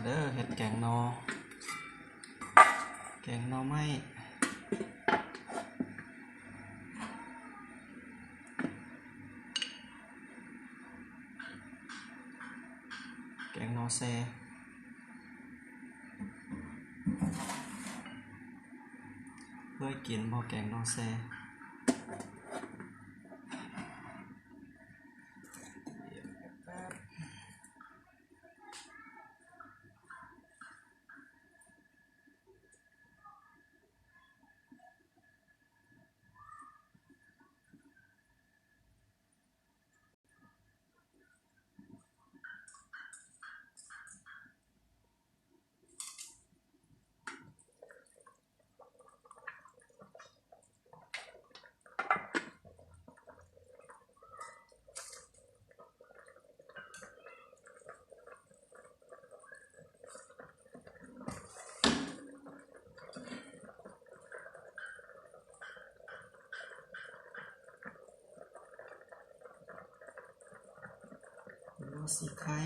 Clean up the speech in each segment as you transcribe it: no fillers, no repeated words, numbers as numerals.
เด้อเห็ดแกงนอไม้แกงนอแซเคยกินบ่แกงนอแซสีไข่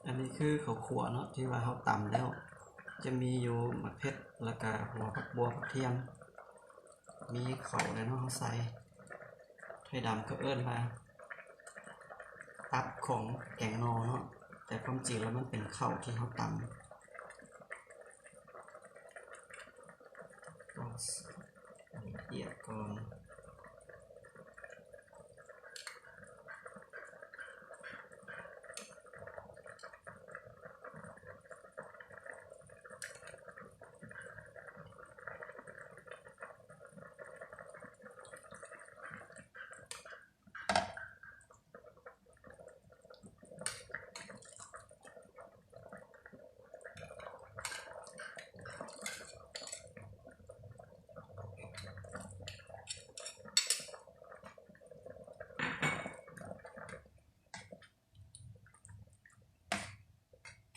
อันนี้คือข้าวคั่วเนาะที่ว่าเขาตำแล้วจะมีอยู่มะเขือแล้วก็หัวผักบัวผักเทียมมีข้าวแล้วเนาะเขาใส่ไทยดำก็เอิ้นว่าตับของแกงนอเนาะแต่ความจริงแล้วมันเป็นข้าวที่เขาตำละเอียดก่อน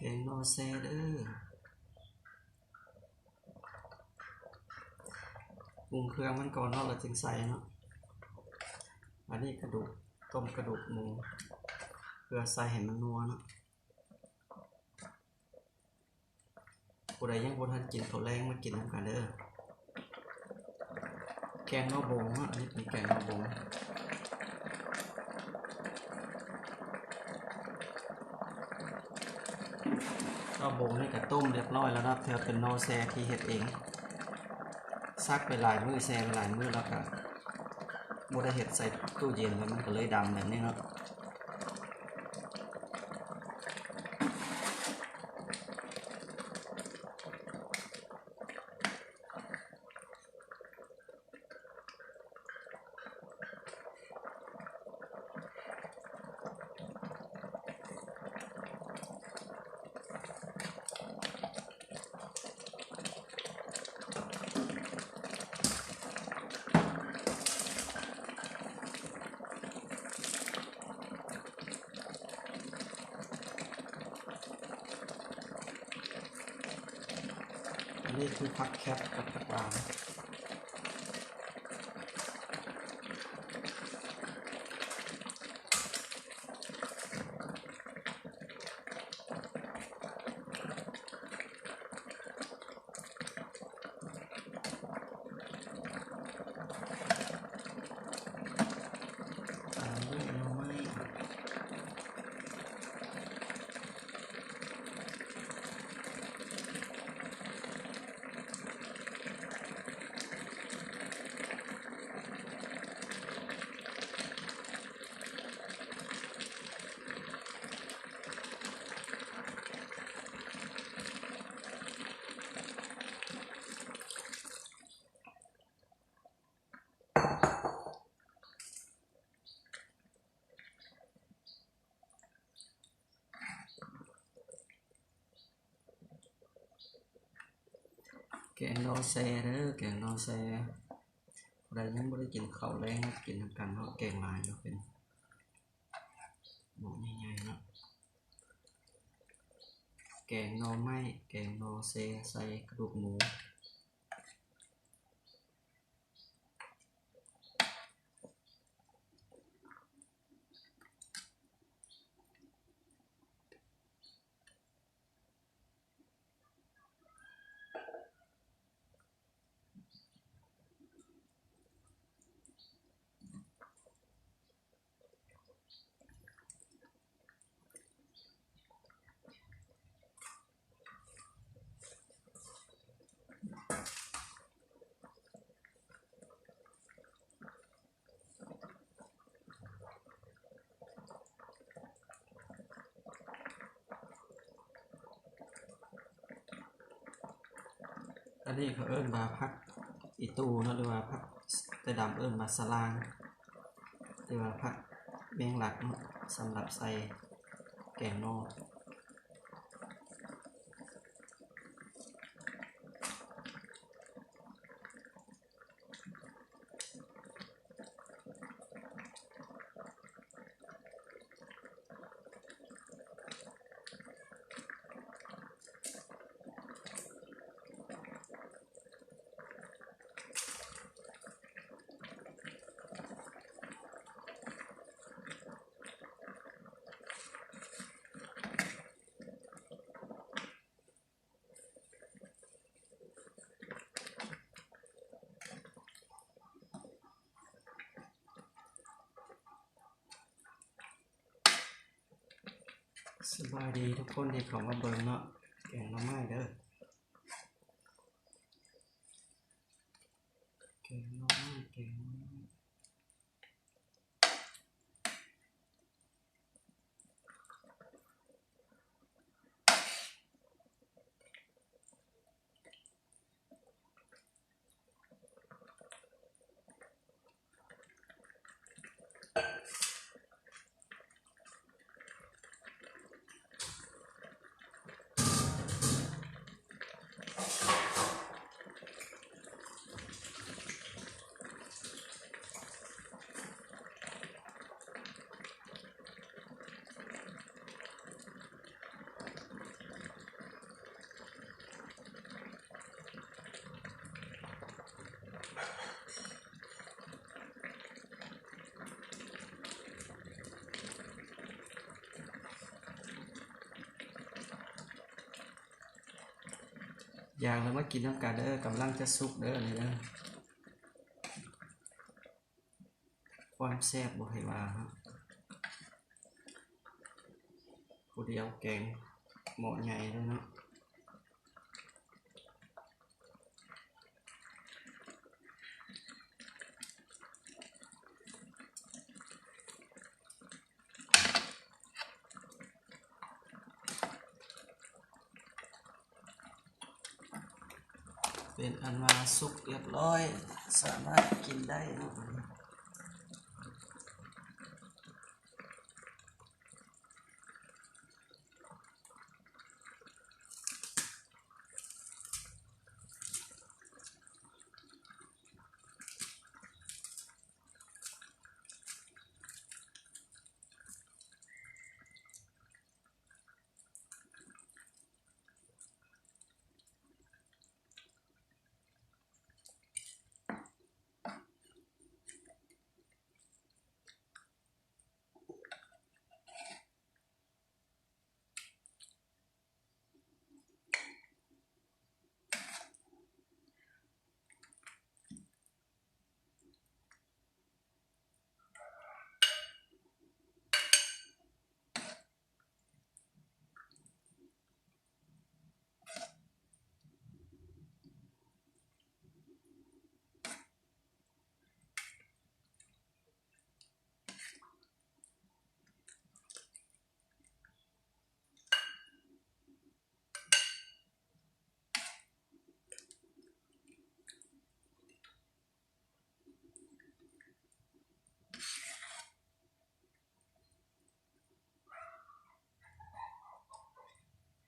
แกงนอแซเด้อปรุงเครื่องมันก่อนเนาะเราจึงใส่เนาะอันนี้กระดูกต้มกระดูกหมูเพื่อใส่ให้มันนัวเนาะผู้ใดยังบ่ทันกินข้าวแรงมากินน้ำกันเด้อแกงนอบงเนาะอันนี้เป็นแกงนอบงนอบงนี่ก็ต้มเรียบร้อยแล้วนะเธอเป็นนอแซที่เฮ็ดเองซักไปหลายมื้อแซไปหลายมื้อแล้วก็บ่ได้เฮ็ดใส่ตู้เย็นแล้วมันก็เลยดำแบบนี้เนาะนี่คือผักแคปกับผักหวานแกงนอแซเด้อแกงนอแซใครยังไม่ได้กินข้าวแรงกินทำกันเพราะแกงลายก็เป็นหมูใหญ่ๆเนาะแกงนอไม้แกงนอแซใส่กระดูกหมู อันนี้เขาเอิ้นว่าผักอีตูเนาะหรือว่าผักแต่ดำเอิ้นว่าสะลางหรือว่าผักแมงลักเนาะสำหรับใส่แกงนอกสบายดีทุกคนที่เขามาเบิ่งเนาะแกงหน่อไม้เด้อแกงหน่อไม้แกงหน่อไม้อย่างแล้วมากินน้ำกันเด้อกำลังจะสุกเด้อนี่เด้อความแซ่บบ่ให้ว่าครับผู้เดียวแกงหม้อใหญ่เลยเนาะเป็นอันว่าสุกเรียบร้อยสามารถกินได้เนาะ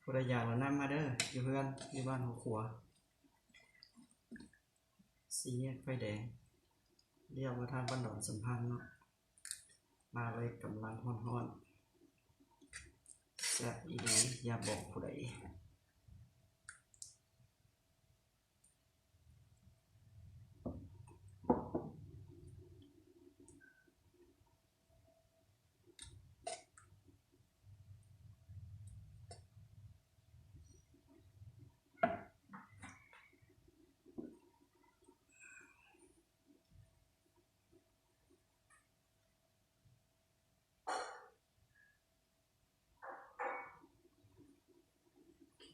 ผู้ใดอยากเรานำมาเด้ออยู่เพื่อนอยู่บ้านหัวขัวสี่แยกไฟแดงเรียกว่าทางบ้านดอนสัมพันธ์เนาะมาเลยกำลังฮ้อนๆแซ่บอีหลีอย่าบอกผู้ใดโอเค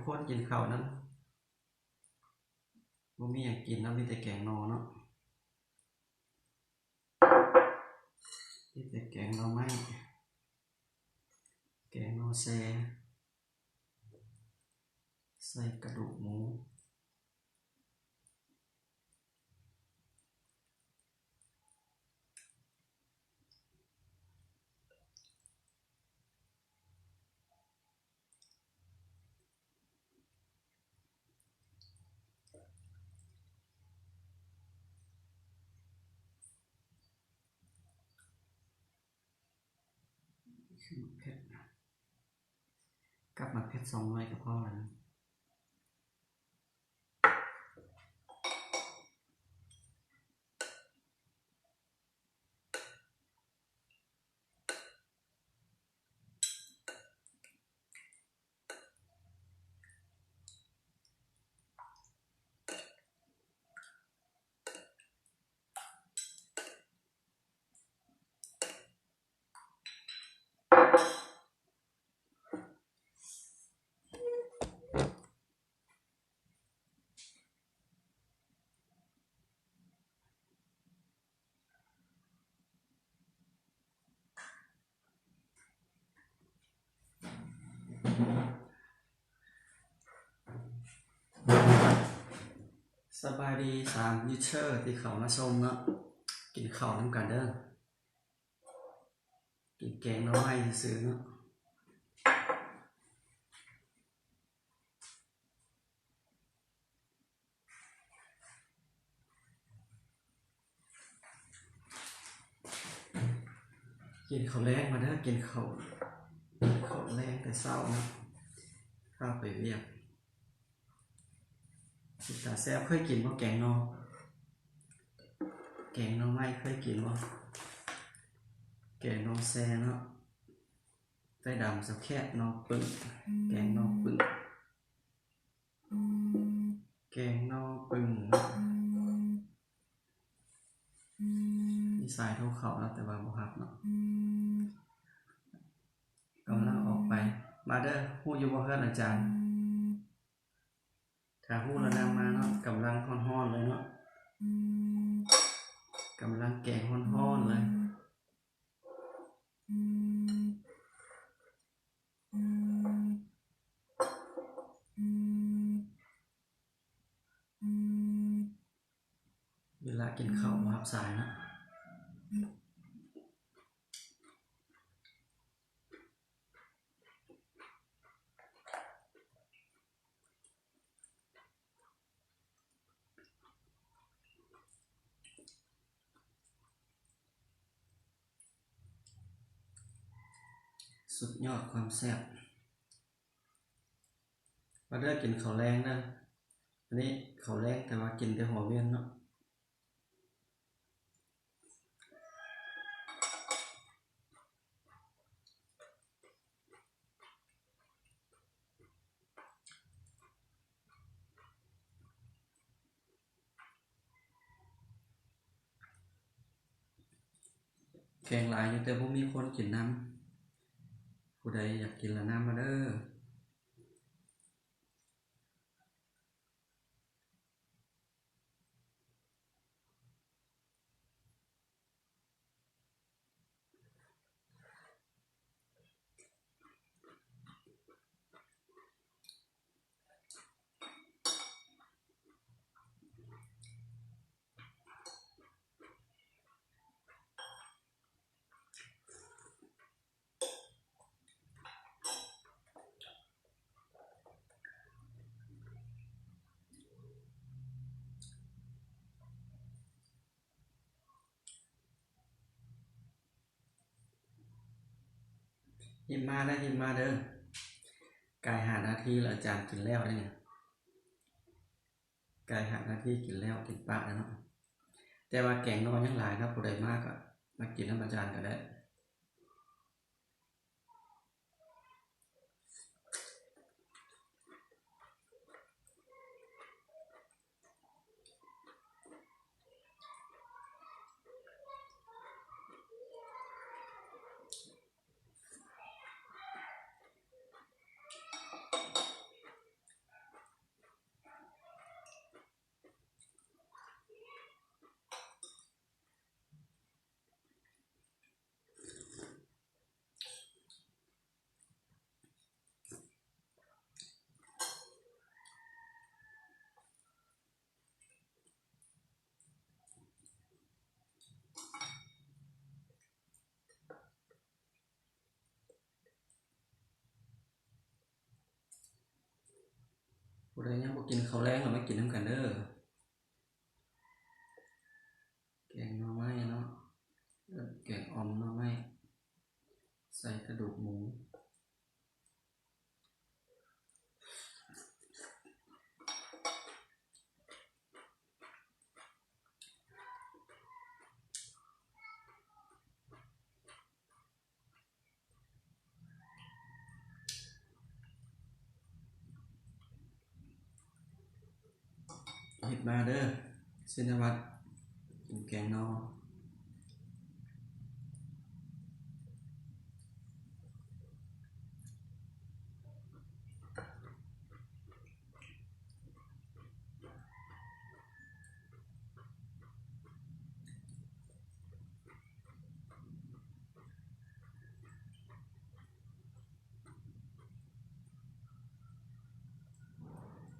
คนกินข้าวนั้นบ่มีหยังกินนะมีแต่แกงหน่อเนาะมีแต่แกงหน่อไม้แกงหน่อแซ่ใส่กระดูกหมูคือหมักเผ็ดกับหมักเผ็ด2 หน่วยก็พอแล้วนะสบายดี3 ยูเชอร์ที่เขามาชมเนาะกินข้าวนำกันเด้อกินแกงหน่อไม้ซื่อๆเนาะกินข้าวแลงมาเด้อกินข้าวแลงแต่เช้าเนาะข้าวไปเวียกสิตาแซ่บเคยกินบ่แกงหน่อไม้เคยกินบ่แกงหน่อแซ่เนาะไต้ดำสักแค่หน่อปึ้งแกงหน่อปึ้งแกงหน่อปึ้งเนาะมีสายโทรเข้าแล้วแต่ว่าบ่รับเนาะกำลังออกไปมาเด้อฮู้อยู่บ่เฮือนอาจารย์ถ้าฮู้แล้วนำมาเนาะกำลังร้อนๆเลยเนาะกำลังแกงร้อนๆเลยเวลากินข้าวบ่รับสายเนาะสุดยอดความแซ่บมาเด้อกินข้าวแลงเด้ออันนี้ข้าวแลงแต่ว่ากินแต่หัวเวียนเนาะแกงหลายอยู่แต่บ่มีคนกินน้ำผู้ใดอยากกินละน้ำมาเด้อหิมมาเด้อหิมมาเด้อกาย5 นาทีแล้วอาจารย์กินแล้วเนี่ยกาย5 นาทีกินแล้วกินปากแล้วเนาะแต่ว่าแกงหน่อยังหลายนะผู้ใดมากก็มากินน้ำอาจารย์ก็ได้ ผู้ใดยังบ่กินข้าวแรงเราไม่กินน้ำกันเด้อแกงหน่อไม้เนาะแกงอ่อมหน่อไม้ใส่กระดูกหมูเห็ดมาเด้อเส้นวัดกินแกงนอ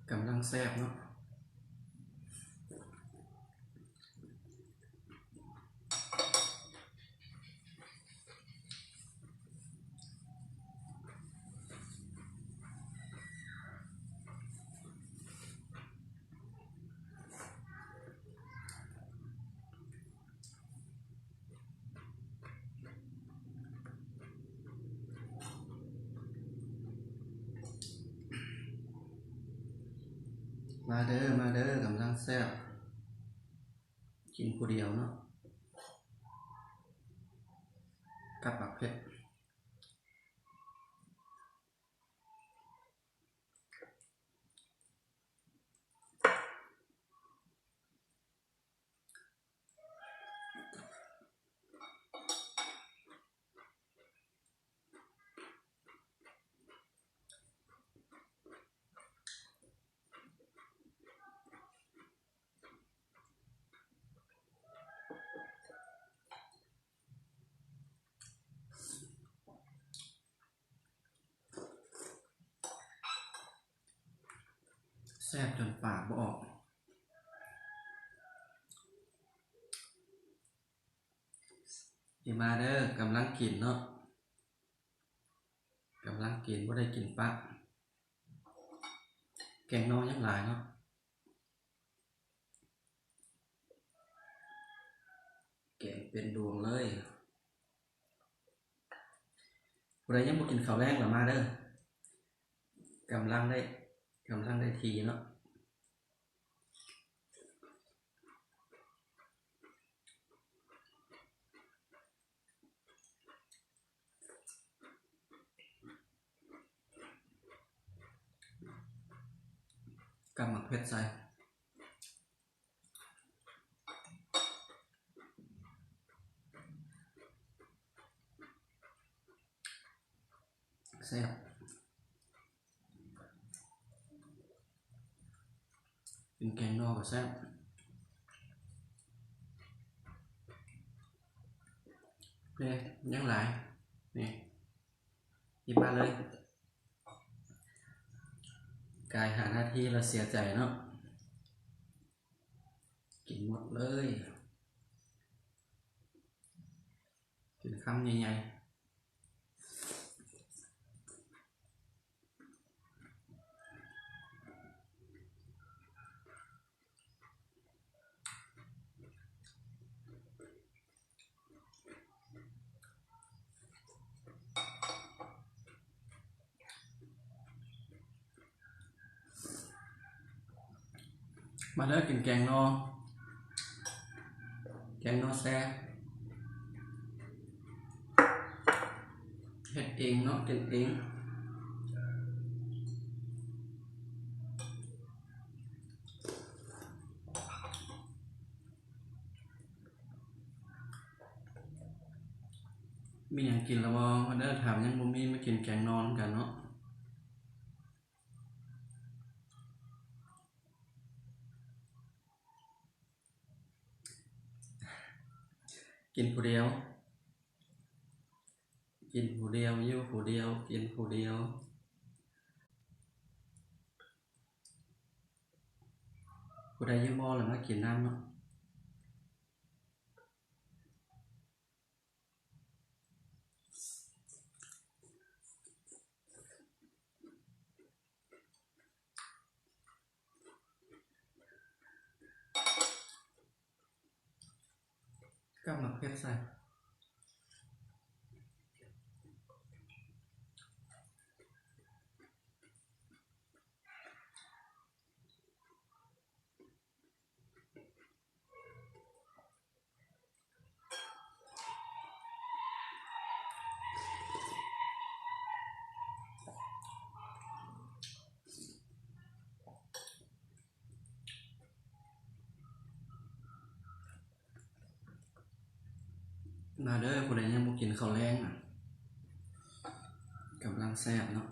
กำลังแซ่บเนาะมาเด้อกำลังแซ่บกินผู้เดียวเนาะกับปักเผ็ดแซ่บจนปากบ่ออกอย่ามาเด้อกำลังกินเนาะกำลังกินบ่ได้กินปะแกงนอยังหลายเนาะแกงเป็นดวงเลยผู้ใดยังบ่กินข้าวแรงหรอมาเด้อกำลังได้ทีเนาะกำหมักเพชรใส่แซ่บเป็นแกงนอกกับแซ่บเนี่ยยังหลายนี่หยิบมาเลยกายหาหน้าที่เราเสียใจเนาะกินหมดเลยกินคำใหญ่ๆมาเลิกกินแกงนอแซ่บเฮ็ดเองเนาะกินเองมีอย่างกินแล้วบ่มาเด้อถามยังบ่มีมากินแกงนอนกันเนาะกินผู้เดียวอยู่ผู้เดียวกินผู้เดียวผู้ใดยังบ่แล้วมากินน้ำเนาะ กับหมักเพชรใส่มาเด้อผู้ใดยังบ่กินข้าวแรงกำลังแซ่บเนาะ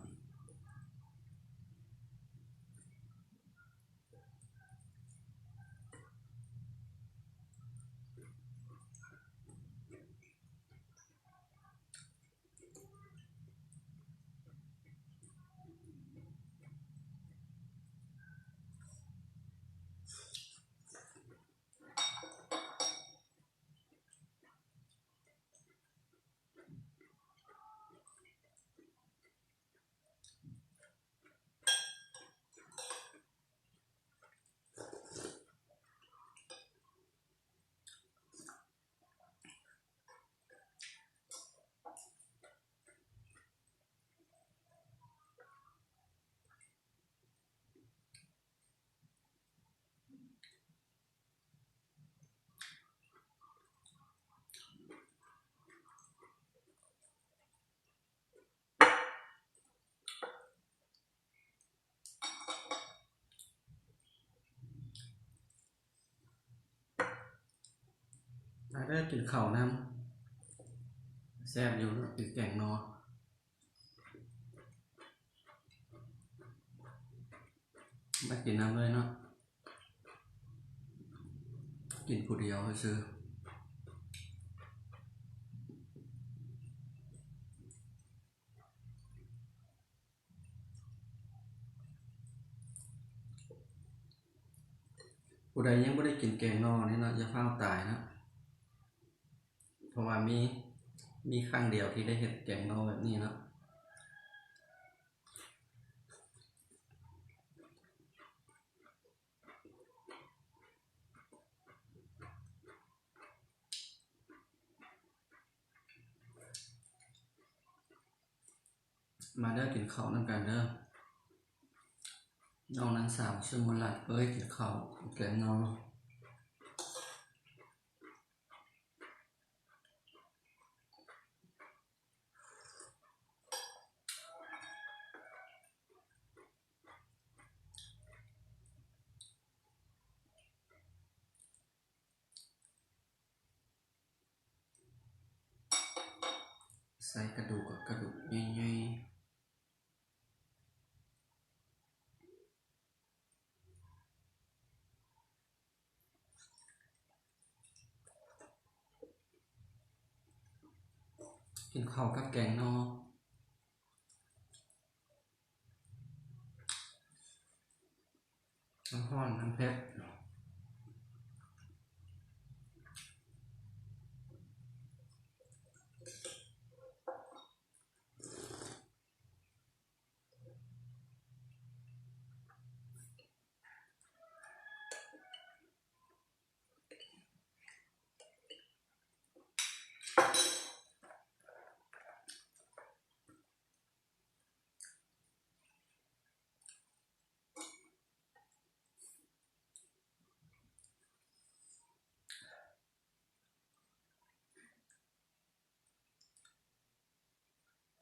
มาเด้อกินข้าวน้ำแซ่บอยู่กินแกงนอมากินน้ำเลยเนาะกินผู้เดียวซื้อผู้ใดยังไม่ได้กินแกงนอนี่เนาะอย่าเฝ้าตายนะเพราะว่ามีครั้งเดียวที่ได้เห็นแกงนอแบบนี้เนาะมาเด้อกินข้าวน้ำกันเด้อน้องนางสาวซึ่งมาหลัดเอ้ยกินข้าวแกงนอใส่กระดูกกับกระดูกใหญ่ๆกินข้าวกับแกงนอน้ำห้อนน้ำเพชร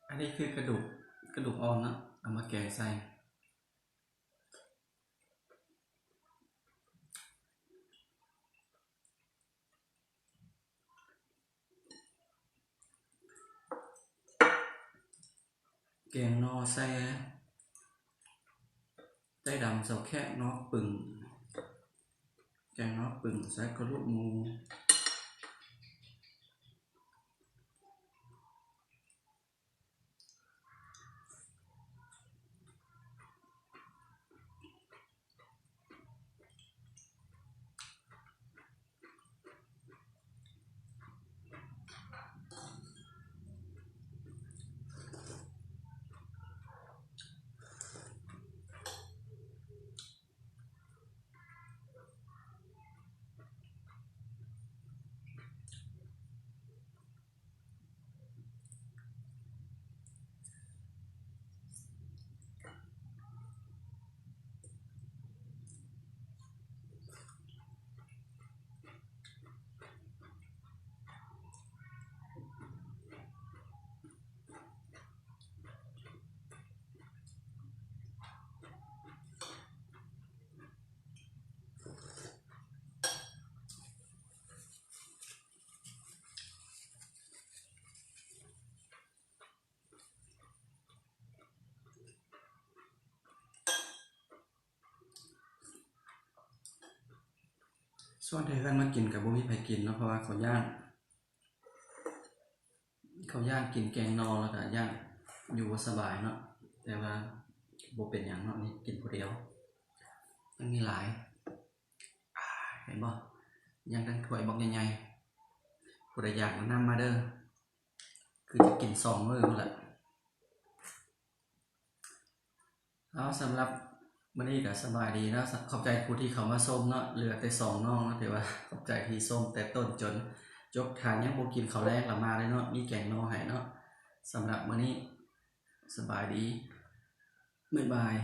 อันนี้คือกระดูกอ่อนเนาะเอามาแกงใส่แกงนอใส่ไต้ดำเสาแค่นอปึ่งแกงนอปึ่งใส่กระดูกหมู ส่วนที่เพื่อนมากินกับบ่มีไผกินเนาะเพราะว่าเขาย่านกินแกงนอแล้วก็ย่านอยู่บ่สบายเนาะแต่ว่าบ่เป็นหยังเนาะนี่กินผู้เดียวยังมีหลายเห็นบ่ยังทั้งถ้วยบักใหญ่ๆผู้ใดอยากมานำมาเด้อคือจะกิน2มื้อพุ่นแหละเอาสำหรับมื้อนี้ก็สบายดีเนาะขอบใจผู้ที่เข้ามาชมเนาะเหลือแต่2น้องเนาะแต่ว่าขอบใจที่ชมแต่ต้นจนจบทานยังบ่กินข้าวแลงละมาเลยเนาะมีแกงนอให้เนาะสำหรับมื้อนี้สบายดีบ๊ายบาย